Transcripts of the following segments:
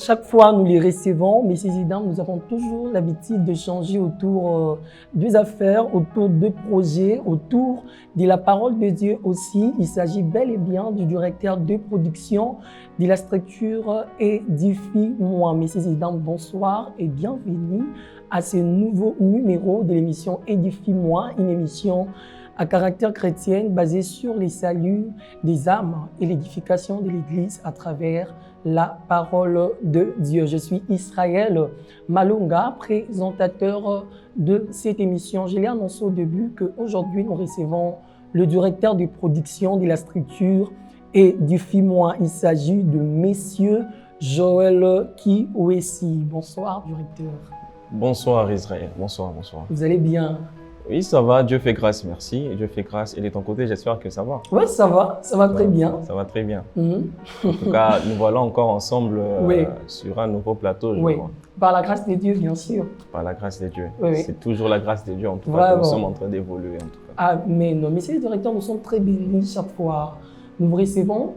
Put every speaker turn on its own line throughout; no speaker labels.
chaque fois, nous les recevons, messieurs et dames, nous avons toujours l'habitude de changer autour des affaires, autour de projets, autour de la parole de Dieu aussi. Il s'agit bel et bien du directeur de production de la structure Édifie-moi. Messieurs et dames, bonsoir et bienvenue à ce nouveau numéro de l'émission Édifie-moi, une émission à caractère chrétien basée sur les saluts des âmes et l'édification de l'Église à travers la parole de Dieu. Je suis Israël Malunga, présentateur de cette émission. Je l'ai annoncé au début qu'aujourd'hui nous recevons le directeur de production de la structure Édifie-moi. Il s'agit de Messieurs Joël Kiwesi. Bonsoir, directeur.
Bonsoir Israël, bonsoir, bonsoir.
Vous allez bien?
Oui, ça va, Dieu fait grâce, merci. Dieu fait grâce. Et de ton côté, j'espère que ça va.
Oui, ça va très bien.
Ça va très bien. En tout cas, nous voilà encore ensemble sur un nouveau plateau, je crois.
Par la grâce de Dieu, bien sûr.
Par la grâce de Dieu.
Oui.
C'est toujours la grâce de Dieu, en tout cas, que nous sommes en train d'évoluer.
Amen. Messieurs les directeurs, nous sommes très bénis chaque fois. Nous vous recevons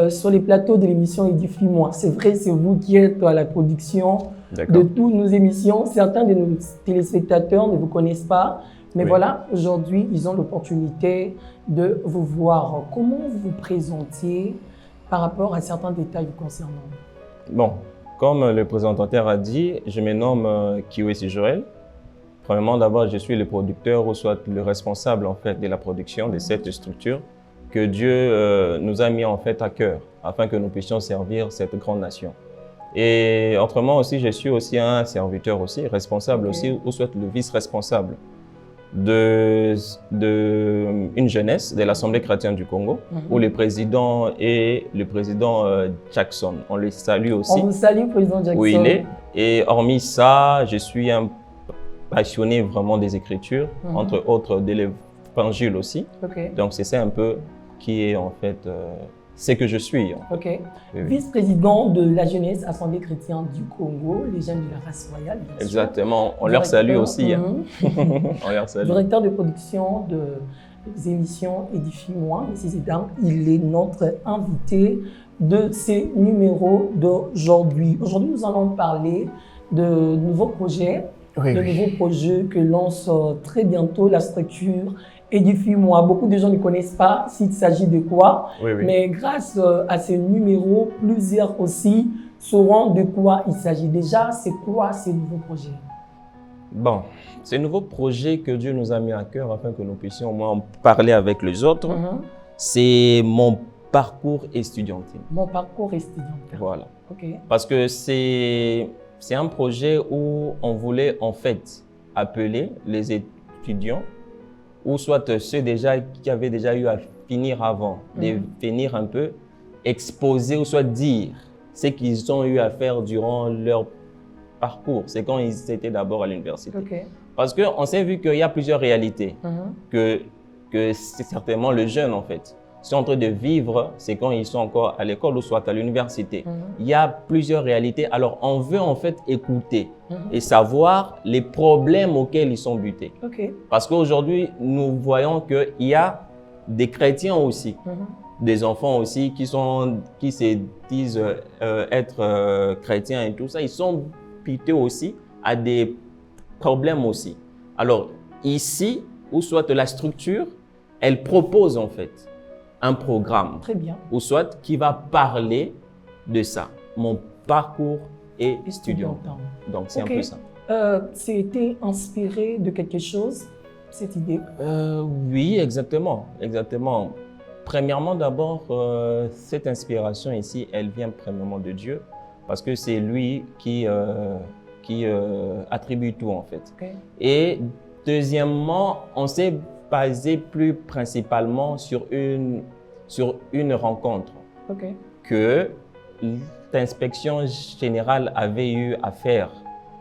sur les plateaux de l'émission Édifie-moi. C'est vrai, c'est vous qui êtes à la production de toutes nos émissions. Certains de nos téléspectateurs ne vous connaissent pas, mais voilà, aujourd'hui, ils ont l'opportunité de vous voir. Comment vous vous présentiez par rapport à certains détails vous concernant?
Bon, comme le présentateur a dit, je me nomme Kiwesi Joël. Premièrement, d'abord, je suis le producteur ou soit le responsable en fait de la production de cette structure que Dieu nous a mis en fait à cœur afin que nous puissions servir cette grande nation. Et autrement aussi, je suis aussi un serviteur aussi, responsable aussi, ou soit le vice-responsable de une jeunesse de l'Assemblée chrétienne du Congo, où le président est le président Jackson. On le salue aussi.
On vous salue, président Jackson.
Où il est. Et hormis ça, je suis un passionné vraiment des Écritures, entre autres de l'Évangile aussi. Donc c'est ça un peu qui est en fait c'est que je suis.
Oui. Vice-président de la jeunesse Assemblée chrétienne du Congo, les jeunes de la race royale. Bien
Exactement, on leur salue aussi. On leur salue.
Directeur de production des émissions Édifie-moi, messieurs et dames, il est notre invité de ces numéros d'aujourd'hui. Aujourd'hui, nous allons parler de nouveaux projets, nouveaux projets que lance très bientôt la structure Édifie-moi. Beaucoup de gens ne connaissent pas s'il s'agit de quoi, mais grâce à ces numéros, plusieurs aussi sauront de quoi il s'agit. Déjà, c'est quoi ces nouveaux projets?
Bon, ces nouveaux projets que Dieu nous a mis à cœur afin que nous puissions au moins en parler avec les autres, c'est mon parcours estudiantin.
Mon parcours estudiantin.
Voilà. Parce que c'est un projet où on voulait en fait appeler les étudiants ou soit ceux déjà qui avaient déjà eu à finir avant, de venir un peu exposer ou soit dire ce qu'ils ont eu à faire durant leur parcours. C'est quand ils étaient d'abord à l'université. Parce qu'on s'est vu qu'il y a plusieurs réalités que c'est certainement les jeunes en fait sont en train de vivre, c'est quand ils sont encore à l'école ou soit à l'université. Il y a plusieurs réalités. Alors, on veut en fait écouter et savoir les problèmes auxquels ils sont butés. Parce qu'aujourd'hui, nous voyons qu'il y a des chrétiens aussi, des enfants aussi qui se disent être chrétiens et tout ça. Ils sont butés aussi à des problèmes aussi. Alors, ici, ou soit la structure, elle propose en fait un programme, ou soit qui va parler de ça. Mon parcours est estudiantin. Donc, c'est un peu ça.
C'était inspiré de quelque chose, cette idée?
Oui, exactement. Premièrement, d'abord, cette inspiration ici, elle vient premièrement de Dieu, parce que c'est lui qui attribue tout en fait. Et deuxièmement, on s'est basé plus principalement sur une rencontre que l'inspection générale avait eu à faire,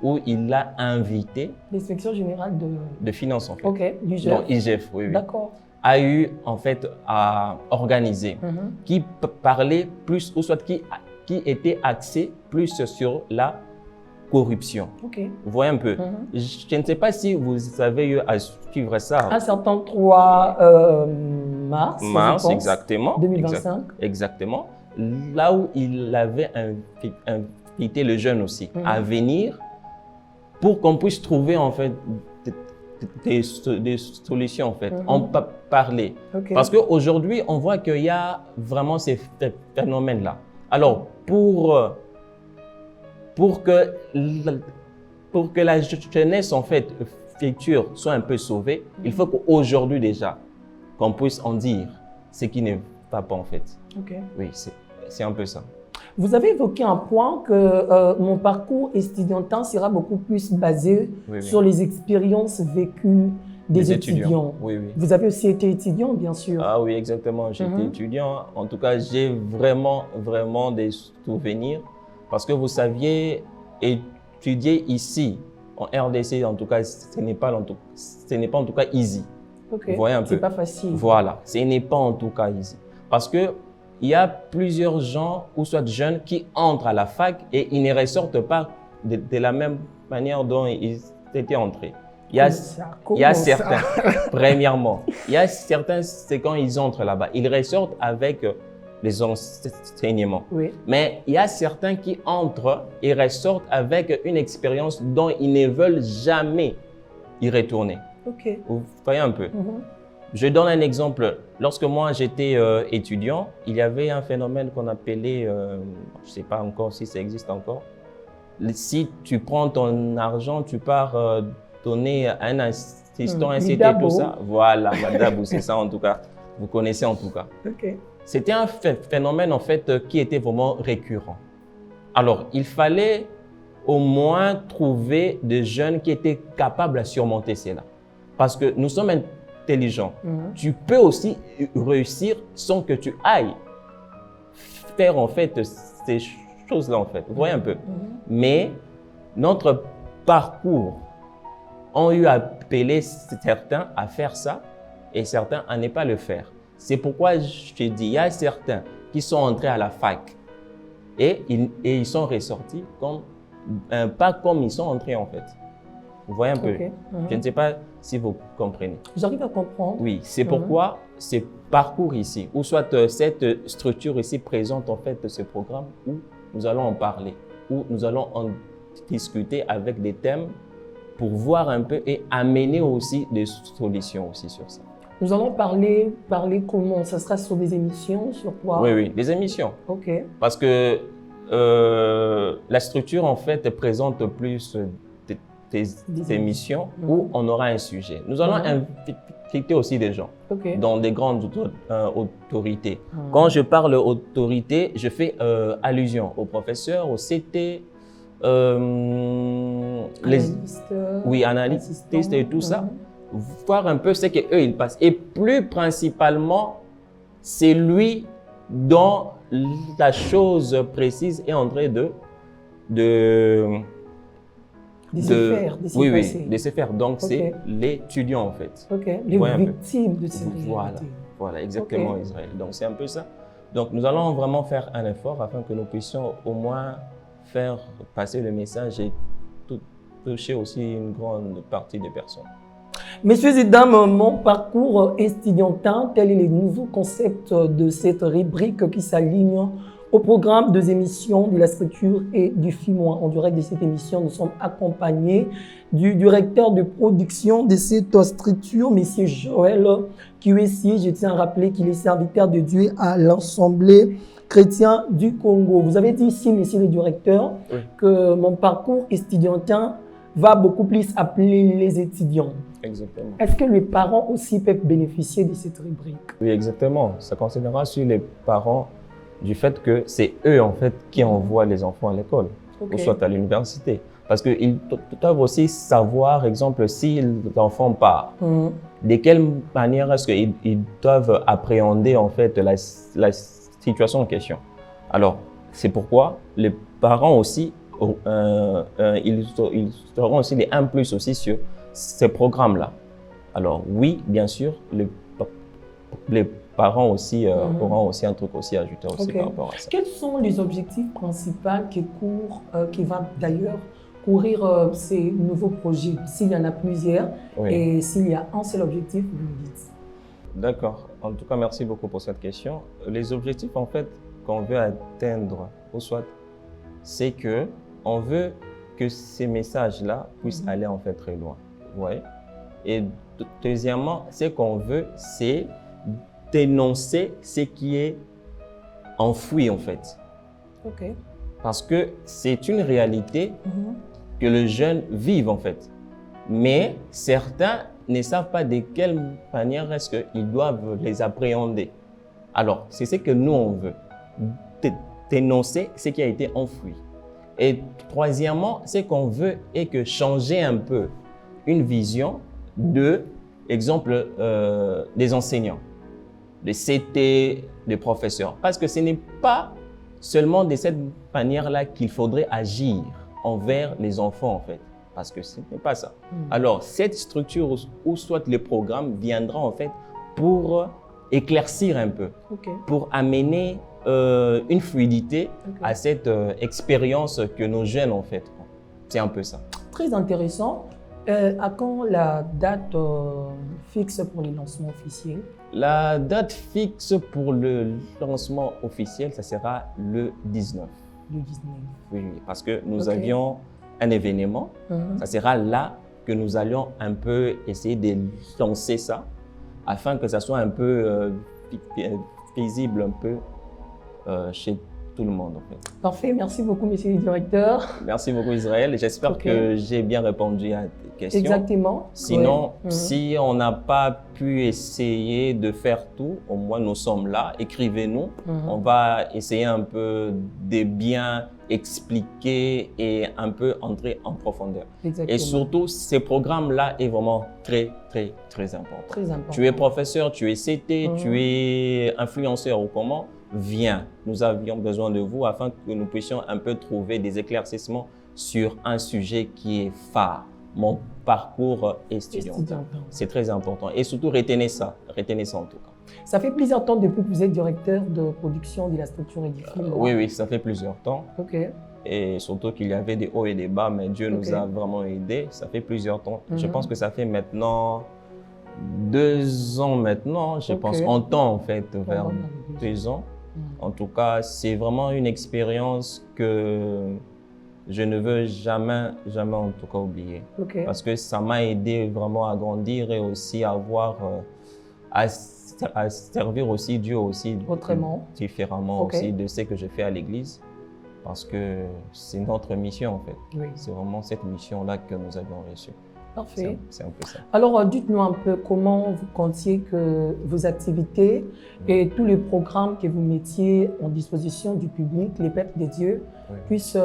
où il a invité
l'inspection générale
de finances en fait.
l'IGF.
Donc IGF, oui.
D'accord.
A eu en fait à organiser, qui parlait plus ou soit qui était axé plus sur la corruption. Vous voyez un peu. Je ne sais pas si vous avez eu à suivre ça.
Un certain 3 mars,
exactement.
2025.
Exactement. Là où il avait inviter le jeune aussi à venir pour qu'on puisse trouver en fait des solutions en fait, en parler. Parce qu'aujourd'hui, on voit qu'il y a vraiment ces phénomènes-là. Alors, pour que la jeunesse en fait future soit un peu sauvée, il faut qu'aujourd'hui déjà, qu'on puisse en dire ce qui ne va pas en fait. Oui, c'est un peu ça.
Vous avez évoqué un point que mon parcours estudiantin sera beaucoup plus basé sur les expériences vécues des étudiants. Vous avez aussi été étudiant, bien sûr.
Ah oui, exactement. J'étais étudiant. En tout cas, j'ai vraiment des souvenirs. Parce que vous saviez, étudier ici, en RDC, en tout cas, ce n'est pas en tout cas easy. Vous voyez un peu.
C'est pas facile.
Voilà, ce n'est pas en tout cas easy. Parce que il y a plusieurs gens, ou soit jeunes, qui entrent à la fac et ils ne ressortent pas de la même manière dont ils étaient entrés. Il y a certains, premièrement, il y a certains, c'est quand ils entrent là-bas, ils ressortent avec les enseignements. Mais il y a certains qui entrent et ressortent avec une expérience dont ils ne veulent jamais y retourner. Vous voyez un peu. Je donne un exemple. Lorsque moi j'étais étudiant, il y avait un phénomène qu'on appelait, je ne sais pas encore si ça existe encore. Si tu prends ton argent, tu pars donner à un assistant, un CT, tout ça. Voilà, Madabou, c'est ça en tout cas. Vous connaissez en tout cas. C'était un phénomène en fait qui était vraiment récurrent. Alors, il fallait au moins trouver des jeunes qui étaient capables à surmonter cela. Parce que nous sommes intelligents. Tu peux aussi réussir sans que tu ailles faire en fait ces choses-là en fait. Vous voyez un peu. Mais notre parcours ont eu appelé certains à faire ça et certains à ne pas le faire. C'est pourquoi je te dis, il y a certains qui sont entrés à la fac et ils sont ressortis comme, pas comme ils sont entrés en fait. Vous voyez un peu. Je ne sais pas si vous comprenez.
J'arrive à comprendre.
Oui, c'est pourquoi ce parcours ici, ou soit cette structure ici présente en fait ce programme où nous allons en parler, où nous allons en discuter avec des thèmes pour voir un peu et amener aussi des solutions aussi sur ça.
Nous allons parler comment? Ça sera sur des émissions, sur quoi?
Oui, des émissions. Parce que la structure en fait présente plus des émissions où on aura un sujet. Nous allons inviter aussi des gens dans des grandes autorités. Quand je parle autorité, je fais allusion aux professeurs, aux CT, analystes et tout ça. Voir un peu ce qu'eux ils passent. Et plus principalement, c'est lui dont la chose précise est en train de se faire. Donc, c'est l'étudiant, en fait.
Les victimes de cette réalité.
Voilà, exactement, Israël. Donc, c'est un peu ça. Donc, nous allons vraiment faire un effort afin que nous puissions au moins faire passer le message et toucher aussi une grande partie des personnes.
Messieurs et dames, mon parcours estudiantin, tel est le nouveau concept de cette rubrique qui s'aligne au programme des émissions de la structure et du FIMOA. En direct de cette émission, nous sommes accompagnés du directeur de production de cette structure, M. Joël Kiwesi. Je tiens à rappeler qu'il est serviteur de Dieu à l'Assemblée chrétienne du Congo. Vous avez dit ici, monsieur le directeur, que mon parcours estudiantin va beaucoup plus appeler les étudiants.
Exactement.
Est-ce que les parents aussi peuvent bénéficier de cette rubrique?
Oui, exactement. Ça concernera sur les parents du fait que c'est eux en fait qui envoient les enfants à l'école ou soit à l'université. Parce qu'ils doivent aussi savoir, exemple, si l'enfant part, de quelle manière est-ce qu'ils doivent appréhender en fait la situation en question. Alors, c'est pourquoi les parents aussi, ils auront aussi les 1+ aussi sur ces programmes-là. Alors oui, bien sûr, les parents aussi auront aussi un truc aussi à ajouter aussi par rapport à ça.
Quels sont les objectifs principaux qui vont d'ailleurs courir ces nouveaux projets? S'il y en a plusieurs et s'il y a un seul objectif, vous me dites.
D'accord. En tout cas, merci beaucoup pour cette question. Les objectifs en fait qu'on veut atteindre, ou soit c'est que on veut que ces messages-là puissent aller en fait très loin. Vous voyez? Et deuxièmement, ce qu'on veut, c'est dénoncer ce qui est enfoui en fait.
Ok.
Parce que c'est une réalité que les jeunes vivent en fait. Mais certains ne savent pas de quelle manière est-ce qu'ils doivent les appréhender. Alors, c'est ce que nous, on veut. Dénoncer ce qui a été enfoui. Et troisièmement, ce qu'on veut est que changer un peu une vision de, exemple, des enseignants, des CT, des professeurs. Parce que ce n'est pas seulement de cette manière-là qu'il faudrait agir envers les enfants, en fait. Parce que ce n'est pas ça. Alors, cette structure ou soit le programme viendra, en fait, pour éclaircir un peu, pour amener une fluidité à cette expérience que nos jeunes, en fait, ont. C'est un peu ça.
Très intéressant. À quand la date fixe pour les lancements officiels?
La date fixe pour le lancement officiel, ça sera le 19.
Le 19.
Oui, parce que nous avions un événement. Ça sera là que nous allions un peu essayer de lancer ça, afin que ça soit un peu visible un peu chez tout le monde, en fait.
Parfait, merci beaucoup, monsieur le directeur.
Merci beaucoup, Israël. J'espère que j'ai bien répondu à tes questions.
Exactement.
Sinon, si on n'a pas pu essayer de faire tout, au moins nous sommes là, écrivez-nous. On va essayer un peu de bien expliquer et un peu entrer en profondeur.
Exactement.
Et surtout, ce programme-là est vraiment très, très, très important.
Très important.
Tu es professeur, tu es CT, tu es influenceur ou comment, viens. Nous avions besoin de vous afin que nous puissions un peu trouver des éclaircissements sur un sujet qui est phare, mon parcours étudiant. C'est très important. Et surtout, retenez ça en tout cas.
Ça fait plusieurs temps depuis que vous êtes directeur de production de la structure Edifie.
Oui, ça fait plusieurs temps.
Ok.
Et surtout qu'il y avait des hauts et des bas, mais Dieu nous a vraiment aidés. Ça fait plusieurs temps. Je pense que ça fait maintenant 2 ans maintenant, je pense, en temps en fait, vers 2 ans. En tout cas, c'est vraiment une expérience que je ne veux jamais en tout cas oublier. Parce que ça m'a aidé vraiment à grandir et aussi à voir, à servir aussi Dieu aussi différemment aussi de ce que je fais à l'église. Parce que c'est notre mission en fait. C'est vraiment cette mission-là que nous avions reçue.
Parfait.
C'est un peu ça.
Alors, dites-nous un peu comment vous comptiez que vos activités et tous les programmes que vous mettiez en disposition du public, les peuples de Dieu, puissent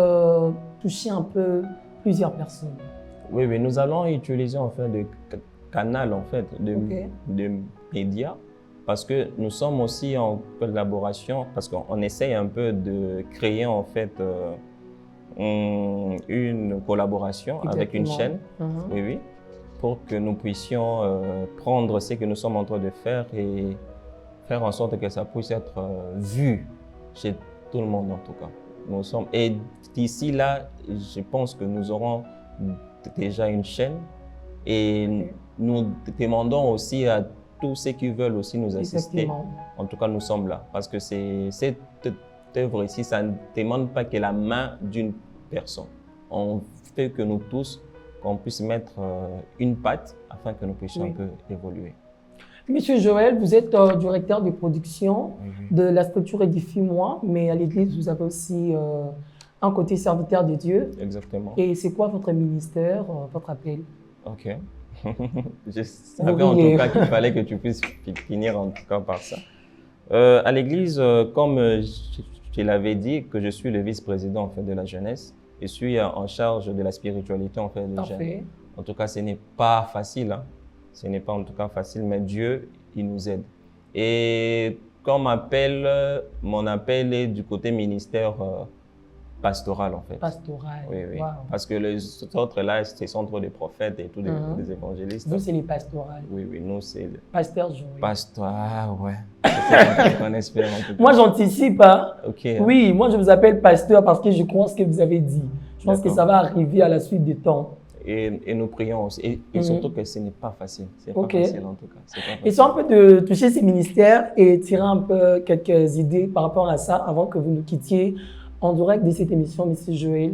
toucher un peu plusieurs personnes. Oui,
nous allons utiliser en fait des canaux en fait, de médias, parce que nous sommes aussi en collaboration, parce qu'on essaye un peu de créer en fait une collaboration avec une chaîne, pour que nous puissions prendre ce que nous sommes en train de faire et faire en sorte que ça puisse être vu chez tout le monde en tout cas. Et d'ici là, je pense que nous aurons déjà une chaîne et nous demandons aussi à tous ceux qui veulent aussi nous assister. En tout cas, nous sommes là parce que cette œuvre ici, ça ne demande pas que la main d'une personne. On fait que nous tous, qu'on puisse mettre une patte afin que nous puissions un peu évoluer. Monsieur Joël, vous êtes directeur de production de la structure Édifie-moi, mais à l'église, vous avez aussi un côté serviteur de Dieu. Exactement. Et c'est quoi votre ministère, votre appel? Ok. Je savais en tout cas qu'il fallait que tu puisses finir en tout cas par ça. À l'église, comme je l'avais dit, que je suis le vice-président en fait, de la jeunesse, je suis en charge de la spiritualité en fait, des jeunes. En tout cas, ce n'est pas facile. Hein. Ce n'est pas en tout cas facile, mais Dieu, il nous aide. Et comme mon appel est du côté ministère pastoral en fait. Pastoral. Oui. Wow. Parce que les autres là, ce sont trop des prophètes et tous des évangélistes. Nous, c'est les pastorales. Oui, nous, c'est le pasteur Joël. Pasteur, ouais. C'est qu'on espère en tout cas. Moi, j'anticipe. Hein. Oui, moi, je vous appelle pasteur parce que je crois ce que vous avez dit. Je pense que ça va arriver à la suite du temps. Et nous prions aussi. Et surtout que ce n'est pas facile. C'est pas facile en tout cas. Et soit un peu de toucher ces ministères et tirer un peu quelques idées par rapport à ça avant que vous nous quittiez
en direct de cette émission, M. Joël.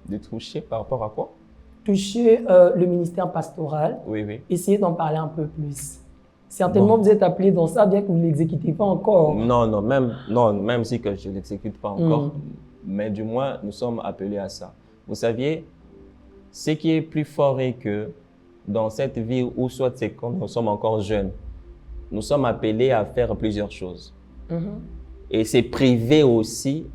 De toucher par rapport à quoi?
Toucher le ministère pastoral.
Oui, oui.
Essayez d'en parler un peu plus. Certainement, vous êtes appelé dans ça, bien que vous ne l'exécutez pas encore.
Non, même si que je ne l'exécute pas encore, mais du moins, nous sommes appelés à ça. Vous saviez, ce qui est plus fort est que dans cette vie où soit c'est quand nous sommes encore jeunes, nous sommes appelés à faire plusieurs choses. Et c'est privé aussi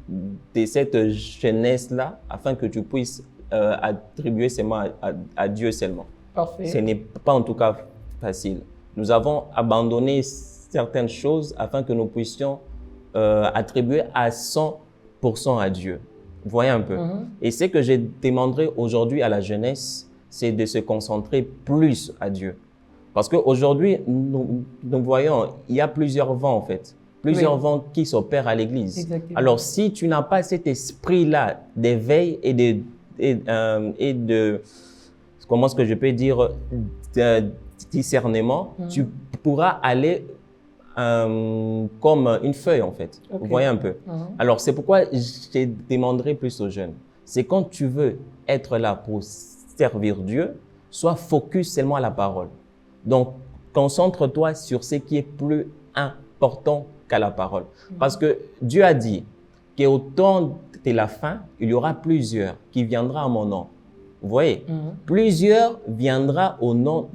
de cette jeunesse-là afin que tu puisses attribuer seulement à Dieu seulement.
Parfait.
Ce n'est pas en tout cas facile. Nous avons abandonné certaines choses afin que nous puissions attribuer à 100% à Dieu. Vous voyez un peu. Et ce que je demanderai aujourd'hui à la jeunesse, c'est de se concentrer plus à Dieu. Parce qu'aujourd'hui, nous voyons, il y a plusieurs vents en fait. Plusieurs vents qui s'opèrent à l'église.
Exactement.
Alors, si tu n'as pas cet esprit-là d'éveil et de, comment est-ce que je peux dire, de discernement, tu pourras aller comme une feuille en fait. Vous voyez un peu. Alors, c'est pourquoi je demanderai plus aux jeunes. C'est quand tu veux être là pour servir Dieu, sois focus seulement à la parole. Donc, concentre-toi sur ce qui est plus important qu'à la parole. Parce que Dieu a dit qu'au temps de la fin, il y aura plusieurs qui viendront à mon nom. Vous voyez? Plusieurs viendront au nom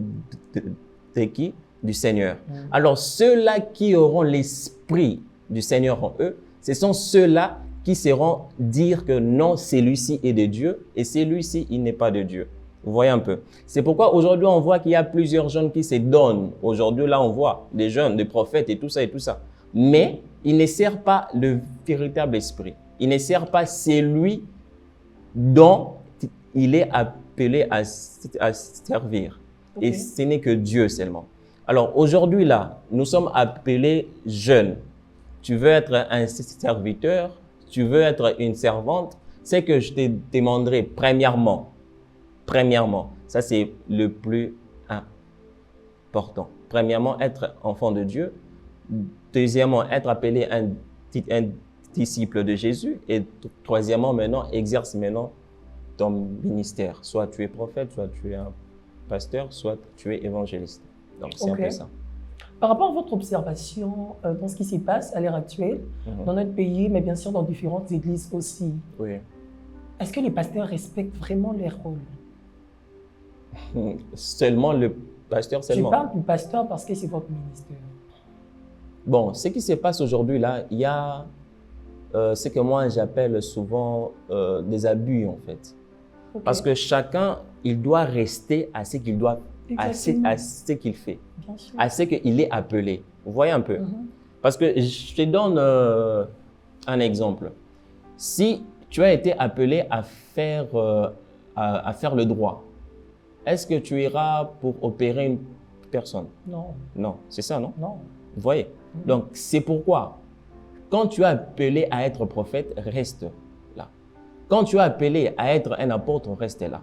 de qui? Du Seigneur. Alors, ceux-là qui auront l'esprit du Seigneur en eux, ce sont ceux-là qui sauront dire que non, celui-ci est de Dieu et celui-ci, il n'est pas de Dieu. Vous voyez un peu. C'est pourquoi aujourd'hui, on voit qu'il y a plusieurs jeunes qui se donnent. Aujourd'hui, là, on voit des jeunes, des prophètes et tout ça et tout ça. Mais il ne sert pas le véritable esprit. Il ne sert pas celui dont il est appelé à servir. Et ce n'est que Dieu seulement. Alors aujourd'hui, là, nous sommes appelés jeunes. Tu veux être un serviteur, tu veux être une servante, c'est que je te demanderai premièrement, ça c'est le plus important. Premièrement, être enfant de Dieu. Deuxièmement, être appelé un disciple de Jésus. Et troisièmement, maintenant, exerce maintenant ton ministère. Soit tu es prophète, soit tu es un pasteur, soit tu es évangéliste. Donc, c'est un peu ça.
Par rapport à votre observation dans ce qui s'y passe à l'heure actuelle, dans notre pays, mais bien sûr dans différentes églises aussi, est-ce que les pasteurs respectent vraiment leur rôle?
Seulement le pasteur, seulement.
Je parle du pasteur parce que c'est votre ministère.
Bon, ce qui se passe aujourd'hui, là, il y a ce que moi j'appelle souvent des abus, en fait. Parce que chacun, il doit rester à ce qu'il doit, à ce qu'il fait, à ce qu'il est appelé. Vous voyez un peu? Parce que je te donne un exemple. Si tu as été appelé à faire le droit, est-ce que tu iras pour opérer une personne?
Non.
Non, c'est ça, non?
Non.
Vous voyez? Donc, c'est pourquoi, quand tu es appelé à être prophète, reste là. Quand tu es appelé à être un apôtre, reste là.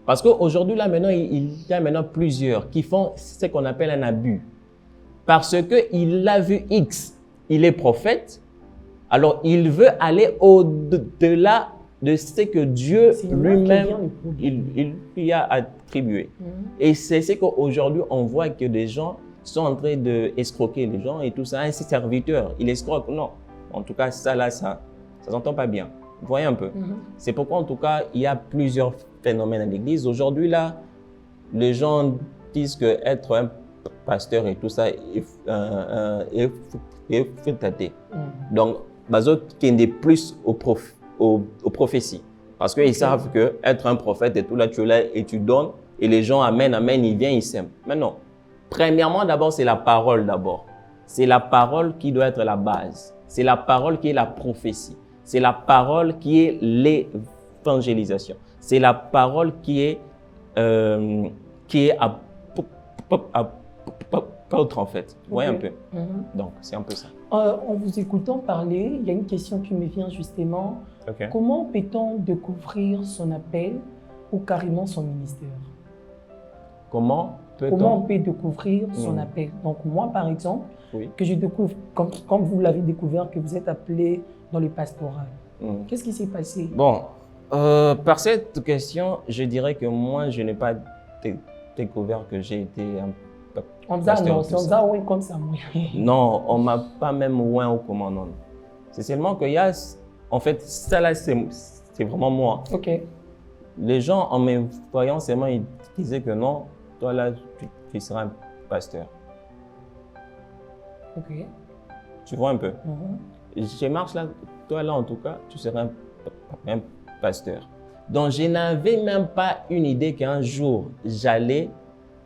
Parce qu'aujourd'hui, là, maintenant, il y a maintenant plusieurs qui font ce qu'on appelle un abus. Parce qu'il a vu X, il est prophète, alors il veut aller au-delà de ce que Dieu lui-même il lui a attribué. Et c'est ce qu'aujourd'hui, on voit que des gens sont en train d'escroquer les gens et tout ça. Un serviteur, il escroque. Non. En tout cas, ça là, ça s'entend pas bien. Vous voyez un peu. C'est pourquoi, en tout cas, il y a plusieurs phénomènes à l'église. Aujourd'hui, là, les gens disent qu'être un pasteur et tout ça est tâté. Donc, les autres qui n'est plus aux prophéties. Parce qu'ils savent qu'être un prophète et tout, là, tu es là et tu donnes et les gens amènent, ils viennent, ils s'aiment. Mais non. Premièrement, d'abord, c'est la parole d'abord. C'est la parole qui doit être la base. C'est la parole qui est la prophétie. C'est la parole qui est l'évangélisation. C'est la parole qui est apôtre en fait. Vous voyez un peu. Donc, c'est un peu ça.
En vous écoutant parler, il y a une question qui me vient justement. Comment peut-on découvrir son appel ou carrément son ministère?
Comment
on peut découvrir son appel? Donc moi, par exemple, que je découvre, comme vous l'avez découvert, que vous êtes appelé dans le pastoral. Qu'est-ce qui s'est passé?
Bon, par cette question, je dirais que moi, je n'ai pas découvert que j'ai été un
On nous a annoncé, on nous a oué comme ça.
Non, on ne m'a pas même oué au commandant. C'est seulement qu'il y a, en fait, ça là, c'est vraiment moi.
Ok.
Les gens, en me voyant seulement, ils disaient que non, toi là, tu seras un pasteur.
Ok.
Tu vois un peu. Je marche là, toi là en tout cas, tu seras un pasteur. Donc je n'avais même pas une idée qu'un jour, j'allais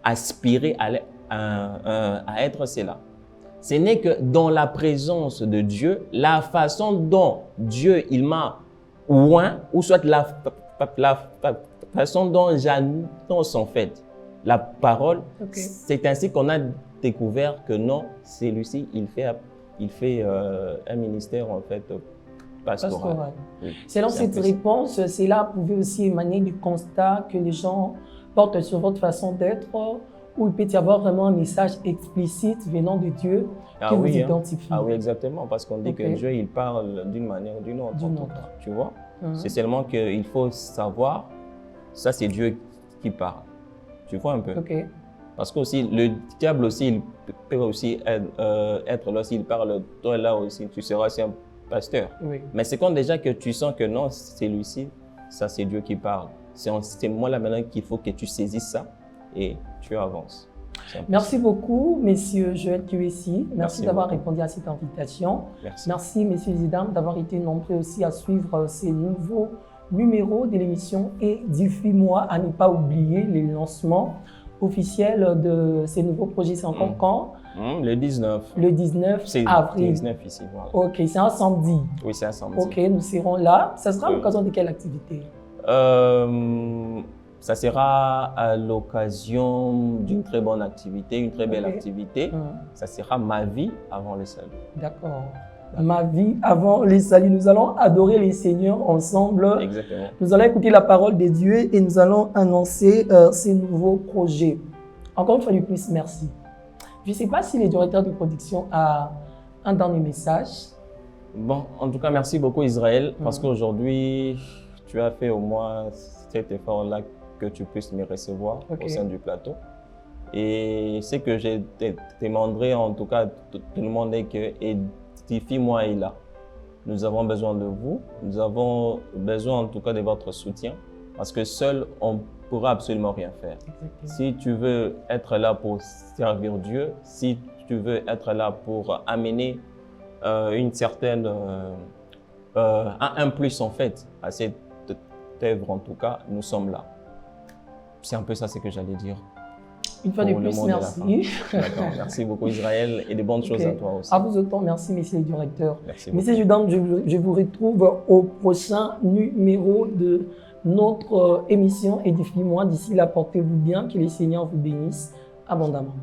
aspirer à être cela. Ce n'est que dans la présence de Dieu, la façon dont Dieu il m'a oint, ou soit la façon dont j'annonce en fait la parole, c'est ainsi qu'on a découvert que non, celui-ci, il fait un ministère en fait pastoral. Oui,
selon cette réponse, cela pouvait aussi émaner du constat que les gens portent sur votre façon d'être, ou il peut y avoir vraiment un message explicite venant de Dieu qui vous identifie.
Ah oui, exactement, parce qu'on dit que Dieu, il parle d'une manière ou d'une autre. Tu vois, c'est seulement qu'il faut savoir, ça c'est Dieu qui parle. Tu vois un peu. Parce que aussi, le diable aussi, il peut aussi être là, s'il parle, toi là aussi, tu seras aussi un pasteur. Mais c'est quand déjà que tu sens que non, c'est lui-ci, ça c'est Dieu qui parle. C'est moi là maintenant qu'il faut que tu saisisses ça et tu avances.
Merci beaucoup, Monsieur Joël Kiwesi. Merci d'avoir répondu à cette invitation. Merci, Messieurs et dames, d'avoir été nombreux aussi à suivre ces nouveaux numéros de l'émission Édifie-moi, à ne pas oublier les lancements officiels de ces nouveaux projets. C'est encore quand?
Le 19.
Le 19 avril.
Le 19 ici, voilà.
Ok, c'est un samedi.
Oui, c'est un samedi.
Ok, nous serons là. Ça sera à l'occasion de quelle activité?
Ça sera à l'occasion d'une très bonne activité, une très belle activité. Ça sera ma vie avant le salut.
D'accord. Ma vie avant les saluts. Nous allons adorer les Seigneurs ensemble.
Exactement.
Nous allons écouter la parole de Dieu et nous allons annoncer ces nouveaux projets. Encore une fois de plus, merci. Je ne sais pas si le directeur de production a un dernier message.
Bon, en tout cas, merci beaucoup Israël, parce qu'aujourd'hui, tu as fait au moins cet effort-là que tu puisses me recevoir au sein du plateau. Et ce que je te demanderai, en tout cas, tout le monde est que Édifie-moi est là. Nous avons besoin de vous, nous avons besoin en tout cas de votre soutien, parce que seul, on ne pourra absolument rien faire. Si tu veux être là pour servir Dieu, si tu veux être là pour amener une certaine, un plus en fait à cette œuvre en tout cas, nous sommes là. C'est un peu ça ce que j'allais dire.
Une fois de plus, merci.
D'accord, merci beaucoup Israël et de bonnes choses à toi aussi.
À vous autant, merci Monsieur le directeur.
Merci beaucoup.
Monsieur Judan, je vous retrouve au prochain numéro de notre émission Édifie-moi. D'ici là, portez-vous bien, que les Seigneurs vous bénissent abondamment.